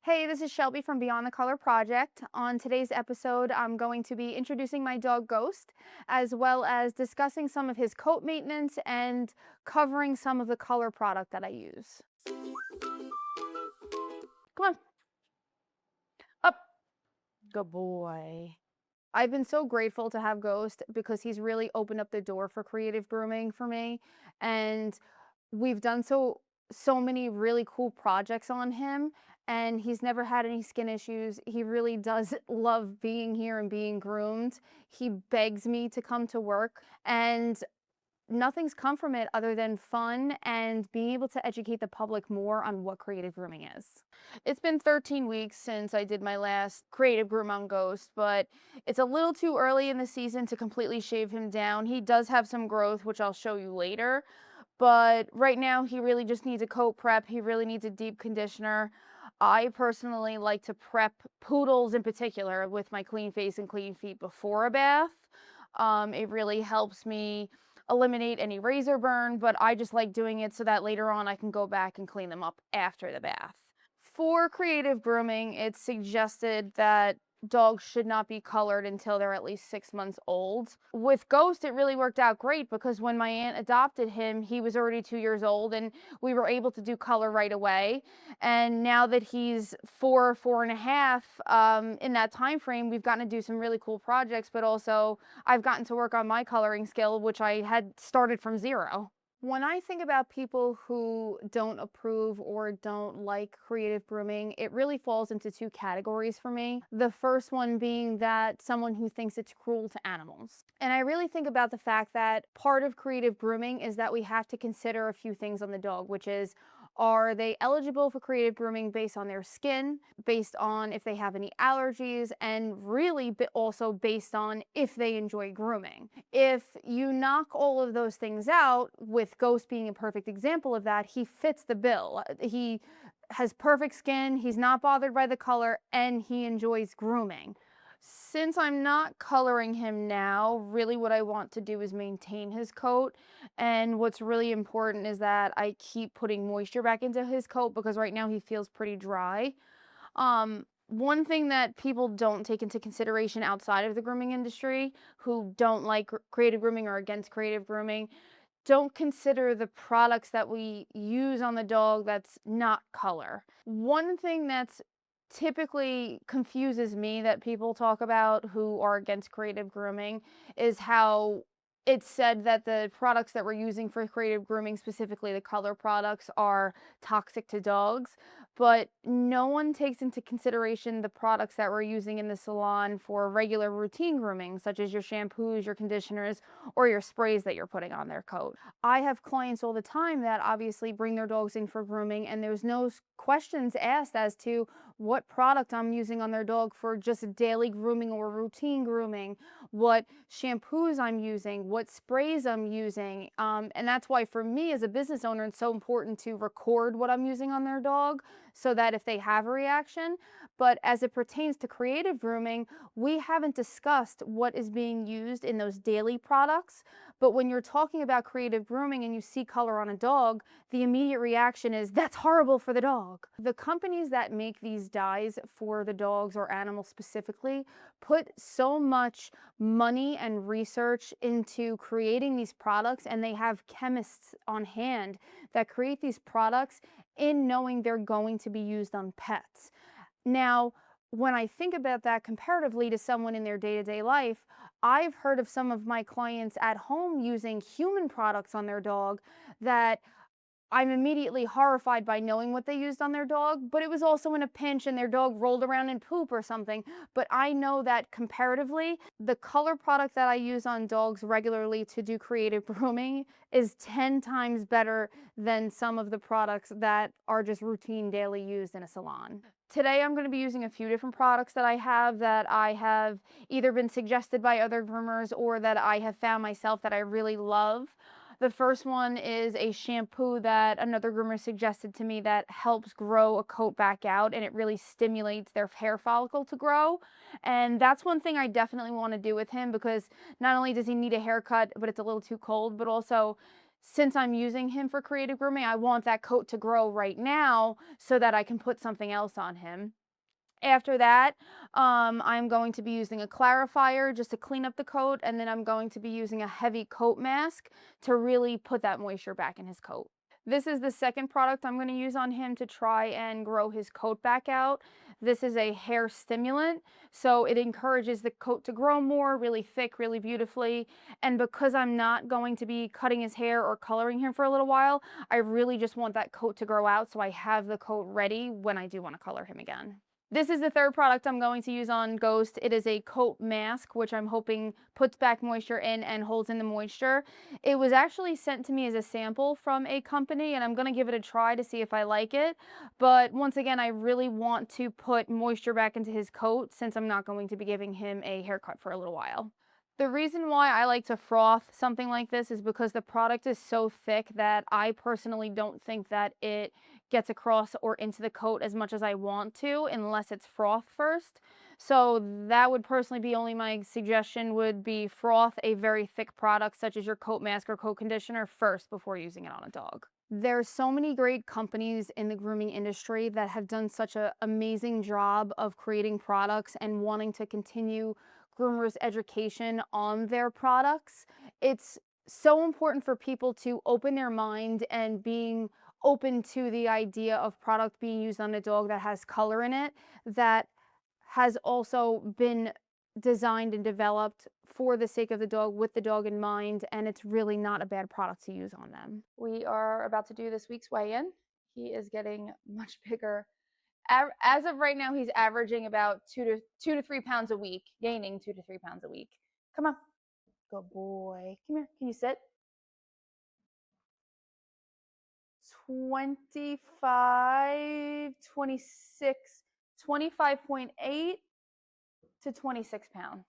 Hey, this is Shelby from Beyond the Color Project. On today's episode, I'm going to be introducing my dog Ghost, as well as discussing some of his coat maintenance and covering some of the color product that I use. Come on, up. Good boy. I've been so grateful to have Ghost because he's really opened up the door for creative grooming for me. And we've done so many really cool projects on him, and he's never had any skin issues. He really does love being here and being groomed. He begs me to come to work, and nothing's come from it other than fun and being able to educate the public more on what creative grooming is. It's been 13 weeks since I did my last creative groom on Ghost, but it's a little too early in the season to completely shave him down. He does have some growth, which I'll show you later, but right now he really just needs a coat prep. He really needs a deep conditioner. I personally like to prep poodles in particular with my clean face and clean feet before a bath. It really helps me eliminate any razor burn, but I just like doing it so that later on I can go back and clean them up after the bath. For creative grooming, it's suggested that dogs should not be colored until they're at least 6 months old. With Ghost, it really worked out great because when my aunt adopted him, he was already 2 years old and we were able to do color right away. And now that he's 4.5, in that time frame, we've gotten to do some really cool projects, but also I've gotten to work on my coloring skill, which I had started from zero. When I think about people who don't approve or don't like creative grooming, it really falls into two categories for me. The first one being that someone who thinks it's cruel to animals. And I really think about the fact that part of creative grooming is that we have to consider a few things on the dog, which is, are they eligible for creative grooming based on their skin, based on if they have any allergies, and really also based on if they enjoy grooming? If you knock all of those things out, with Ghost being a perfect example of that, he fits the bill. He has perfect skin, he's not bothered by the color, and he enjoys grooming. Since I'm not coloring him now, really what I want to do is maintain his coat. And what's really important is that I keep putting moisture back into his coat because right now he feels pretty dry. One thing that people don't take into consideration outside of the grooming industry, who don't like creative grooming or against creative grooming, don't consider the products that we use on the dog that's not color. One thing that's typically confuses me that people talk about who are against creative grooming is how it's said that the products that we're using for creative grooming, specifically the color products, are toxic to dogs. But no one takes into consideration the products that we're using in the salon for regular routine grooming, such as your shampoos, your conditioners, or your sprays that you're putting on their coat. I have clients all the time that obviously bring their dogs in for grooming, and there's no questions asked as to what product I'm using on their dog for just daily grooming or routine grooming, what shampoos I'm using, what sprays I'm using. And that's why for me as a business owner, it's so important to record what I'm using on their dog so that if they have a reaction. But as it pertains to creative grooming, we haven't discussed what is being used in those daily products. But when you're talking about creative grooming and you see color on a dog, the immediate reaction is, that's horrible for the dog. The companies that make these dyes for the dogs or animals specifically put so much money and research into creating these products, and they have chemists on hand that create these products in knowing they're going to be used on pets. Now, when I think about that comparatively to someone in their day-to-day life, I've heard of some of my clients at home using human products on their dog that I'm immediately horrified by knowing what they used on their dog, but it was also in a pinch and their dog rolled around in poop or something. But I know that comparatively, the color product that I use on dogs regularly to do creative grooming is 10 times better than some of the products that are just routine daily used in a salon. Today I'm going to be using a few different products that I have either been suggested by other groomers or that I have found myself that I really love. The first one is a shampoo that another groomer suggested to me that helps grow a coat back out, and it really stimulates their hair follicle to grow. And that's one thing I definitely want to do with him because not only does he need a haircut, but it's a little too cold, but also since I'm using him for creative grooming, I want that coat to grow right now so that I can put something else on him. After that, I'm going to be using a clarifier just to clean up the coat, and then I'm going to be using a heavy coat mask to really put that moisture back in his coat. This is the second product I'm going to use on him to try and grow his coat back out. This is a hair stimulant, so it encourages the coat to grow more, really thick, really beautifully. And because I'm not going to be cutting his hair or coloring him for a little while, I really just want that coat to grow out so I have the coat ready when I do want to color him again. This is the third product I'm going to use on Ghost. It is a coat mask, which I'm hoping puts back moisture in and holds in the moisture. It was actually sent to me as a sample from a company, and I'm going to give it a try to see if I like it. But once again, I really want to put moisture back into his coat since I'm not going to be giving him a haircut for a little while. The reason why I like to froth something like this is because the product is so thick that I personally don't think that it gets across or into the coat as much as I want to unless it's froth first. So that would personally be only my suggestion would be froth a very thick product such as your coat mask or coat conditioner first before using it on a dog. There's so many great companies in the grooming industry that have done such an amazing job of creating products and wanting to continue groomers' education on their products. It's so important for people to open their mind and being open to the idea of product being used on a dog that has color in it, that has also been designed and developed for the sake of the dog with the dog in mind, and it's really not a bad product to use on them. We are about to do this week's weigh-in. He is getting much bigger. As of right now, he's averaging about 2 to 3 pounds a week, gaining 2 to 3 pounds a week. Come on. Good boy. Come here. Can you sit? 25, 26, 25.8 to 26 pounds.